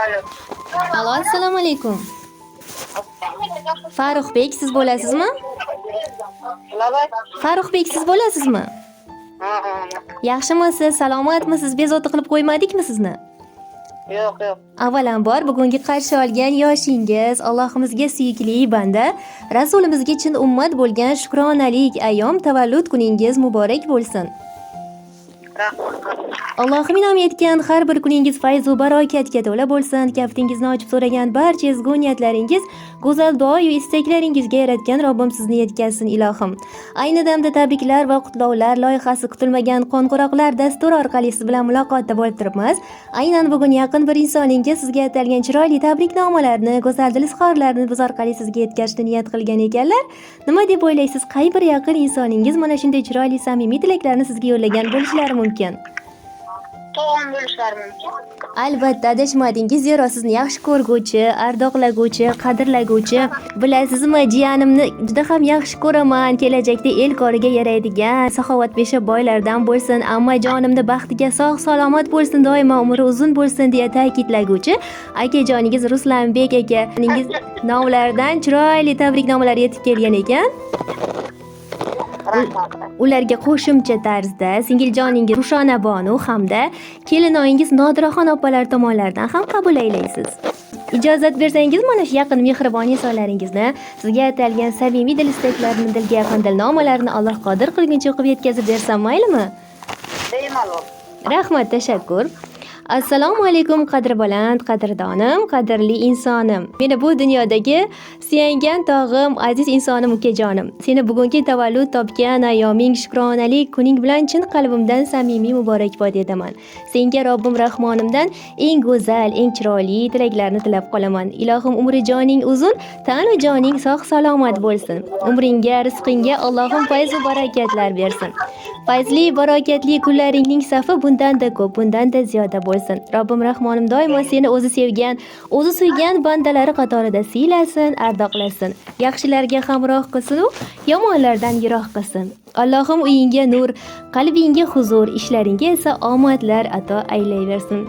Alo. Alo, assalomu alaykum. Farruxbek, siz bo'lasizmi? Lavay. Farruxbek, siz bo'lasizmi? Ha, ha. Yaxshimisiz, salomatmisiz? Bezovta qilib qo'ymadikmi sizni? Yo'q, yo'q. Avvalambor bugungi qarshi olgan yoshingiz Allohimizga suyukli banda, Rasulimizga chin ummat bo'lgan shukronalik ayyom tavallud kuningiz muborak bo'lsin. Rahmat. Allohim inom etgan har bir kuningiz fayz va barokatga to'la bo'lsin. Kaftingizni ochib so'ragan barcha ezgu niyatlaringiz, go'zal duo va istaklaringizga yaratgan Robbim sizni yetkazsin ilohim. Ayni damda tabriklar va qutlovlar loyihasi kutilmagan qo'ng'iroqlar dasturi orqali siz bilan muloqotda bo'lib turibmiz. Aynan bugun yaqin bir insoningiz sizga atalgan chiroyli tabriknomalarni, go'zal dil izhorlarini biz orqali sizga yetkazishni niyat qilgan ekanlar. Nima deb o'ylaysiz? Qay bir yaqin insoningiz mana shunday chiroyli samimiy tilaklarni sizga yo'llagan bo'lishlari mumkin? To'g'on bo'lishlari mumkin. Albatta adashmadingiz, zero sizni yaxshi ko'rguvchi, ardoqlaguvchi, qadrlaguvchi, bilasizmi, jiyanimni juda ham yaxshi ko'raman, kelajakda el koriga yaraydigan, saxovatpesha boylardan bo'lsin, amma jonimni baxtiga sog' salomat bo'lsin, doimo umri uzun bo'lsin deya ta'kidlaguvchi akajoningiz Ruslanbek akaningiz nomlaridan chiroyli tabriknomalar yetib kelgan ekan. Ularga qo'shimcha tarzda singiljoningiz Rushona Bonu hamda kelinoyingiz Nodiraxon opalar tomonlaridan ham qabul aylaysiz. Ijozat bersangiz, mana shu yaqin mehribon insonlaringizni, sizga atalgan samimiy dil istaklarini, dilga yaqin dilnomalarni Alloh qodir qilguncha o'qib yetkazib bersam maylimi? Bemalol. Rahmat, tashakkur. Assalomu alaykum qadrbaland, qadrdonim, qadrli insonim. Meni bu dunyodagi suyangan tog'im, aziz insonim, ukajonim. Seni bugungi tavallud topgan ayyoming, shukronalik kuning bilan chin qalbimdan samimiy muborakbod etaman. Senga Robbim Rahmonimdan eng go'zal, eng chiroyli tilaklarni tilab qolaman. Ilohim umri joning uzun, tanu joning sog' salomat bo'lsin. Umringga, rizqingga Allohim fayz va barakatlar bersin. Fayzli, barakatli kunlaringning safi bundan-da ko'p, bundan-da ziyoda bo'lsin. Robbim Rahmonim doimo seni o'zi sevgan, o'zi suygan bandalari qatorida siylasin, ardoqlasin. Yaxshilarga hamroh qilsin u, yomonlardan yiroq qilsin. Allohim uyingga nur, qalbingga huzur, ishlaringga esa omadlar ato aylayversin.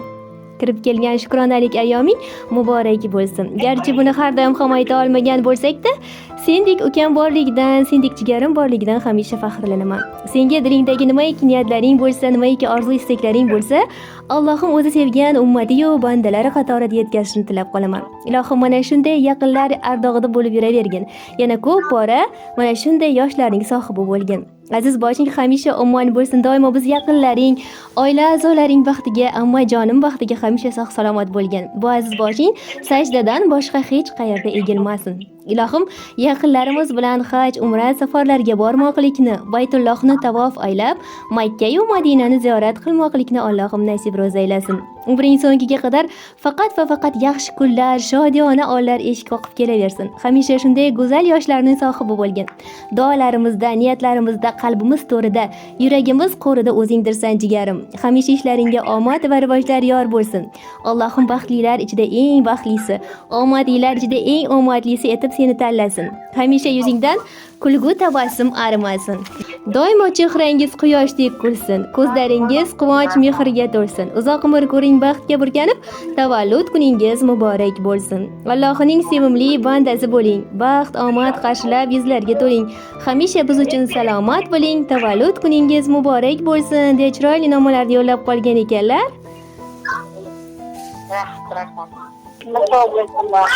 Kirib kelgan shukronalik ayyoming muborak bo'lsin. Garchi buni har doim ham ayta olmagan bo'lsak-da, sendek ukam borligidan, sendek jigarim borligidan hamisha faxrlanaman. Senga dilingdagi nimaiki niyatlaring bo'lsa, nimaiki orzu istaklaring bo'lsa, Allohim o'zi sevgan ummati-yu bandalari qatorida yetkazishni tilab qolaman. Ilohim mana shunday yaqinlar ardog'ida bo'lib yuravergin. Yana ko'p bora mana shunday yoshlarning sohibi bo'lgin. Aziz boshing hamisha omon bo'lsin. Doimo biz yaqinlaring, oila a'zolaring baxtiga, amma jonim baxtiga hamisha sog' salomat bo'lgin. Bu aziz boshing sajdadan boshqa hech qayerda egilmasin. Ilohim yaqinlarimiz bilan haj, umra safarlarga bormoqlikni, Baytullohni tavof aylab, Makka va Madinani ziyorat qilmoqlikni Allohim nasib ro'z aylasin. Umring so'ngiga qadar faqat va faqat yaxshi kunlar, shodiyona onlar eshik qoqib kelaversin. Hamisha shunday go'zal yoshlarning sohibi bo'lgin. Duolarimizda, niyatlarimizda, qalbimiz to'rida, yuragimiz qo'rida o'zingdirsan jigarim. Hamisha ishlaringga omad va rivojlar yor bo'lsin. Allohim baxtlilar ichida eng baxtlisi, omadlilar ichida eng omadlisi etib seni tanlasin. Hamisha yuzingdan kulgu tabassum arimasin. Doimo chehrangiz quyoshdek kulsin. Ko'zlaringiz quvonch mehriga to'lsin. Uzoq umr ko'ring, baxtga burkanib, tavallud kuningiz muborak bo'lsin. Allohning sevimli bandasi bo'ling. Baxt, omad qarshilab yuzlarga to'ling. Hamisha biz uchun salomat bo'ling. Tavallud kuningiz muborak bo'lsin deya chiroyli nomalarni yo'llab qolgan ekanlar. Rahmat. Sog' bo'lsinlar.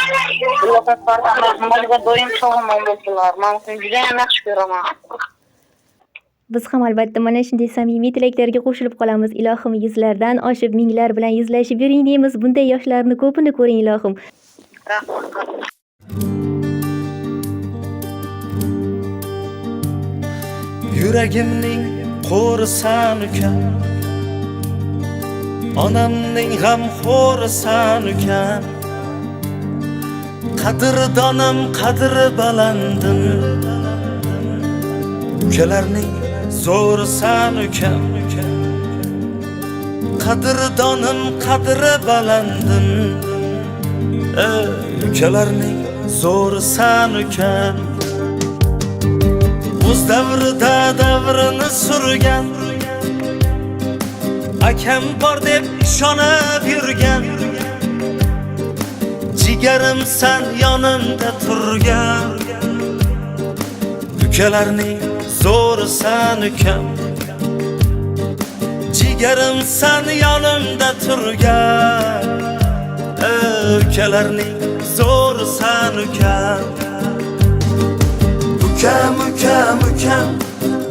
Allohga farqamazga doim sog'lom bo'lsinlar. Men sizni juda ham yaxshi ko'raman. Biz ham albatta mana shunday samimiy tilaklarga qo'shilib qolamiz. Ilohim yuzlardan oshib minglar bilan yuzlashib yuring deymiz. Bunday yoshlarni ko'pini ko'ring ilohim. Rahmat. Yuragimning qo'risan ukam, onamning g'amxo'risan ukam, qadrdonim qadri balandim, ukalarning zo'risan ukam, qadrdonim qadri balandim, ukalarning zo'risan ukam. O'z davrida davrini surgan, akam bor deb ishonib yurgan, Jigarim sen yonimda turgan, ukalarning zo'ri sen ukam. Jigarim sen yonimda turgan, ukalarning zo'ri sen ukam. Ukam, ukam, ukam,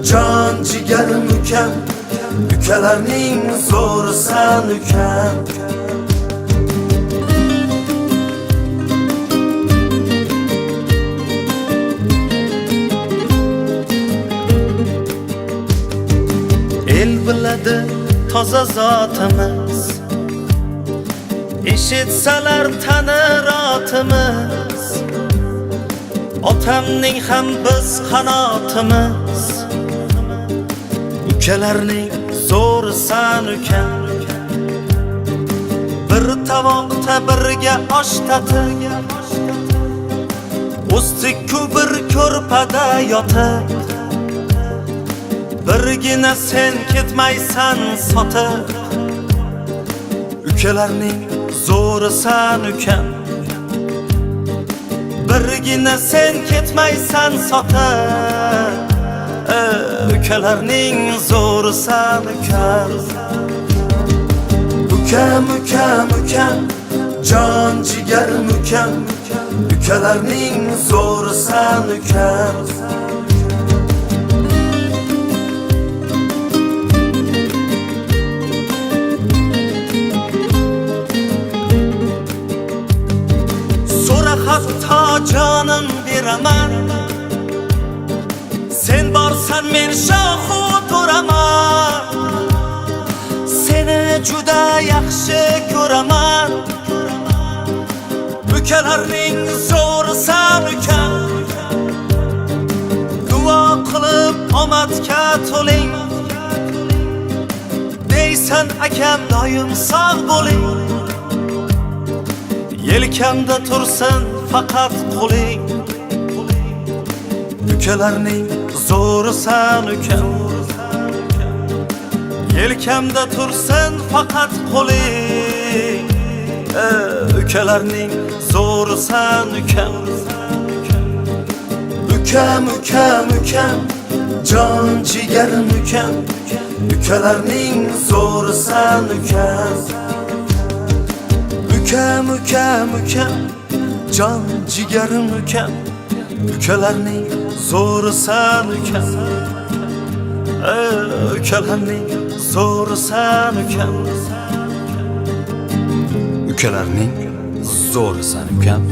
jon jigarim ukam, ukalarning zo'ri sen ukam. El biladi toza zotimiz, eshitsalar tanir otimiz. Otamning ham biz qanotimiz, ukalarning zo'ri sen ukam. Bir tovoqda birga osh tatib, usti-ku bir ko'rpada yotib, birgina sen ketmaysan sotib, ukalarning zo'ri sen ukam. Birgina sen ketmaysan sotib, ukalarning zo'ri sen ukam. Ukam, ukam, ukam, jon jigarim ukam, ukalarning zo'ri sen ukam. So'ra hatto jonim beraman, sen borsan men shohu to'raman. Seni juda yaxshi ko'raman, ukalarning zo'ri sen ukam. Duo qilib omadga to'ling, deysan akam doim sog' bo'ling. Yelkamda tursin faqat qo'ling, ukalarning zo'ri sen ukam. Yelkamda tursin faqat qo'ling, ukalarning zo'ri sen ukam. Ukam, ukam, ukam, jon jigarim ukam, ukalarning zo'ri sen ukam. Ukam, ukam, ukam, jon jigarim ukam, ukalarning zo'ri sen ukam. Ukalarning zo'ri sen ukam. Ukalarning zo'ri sen ukam.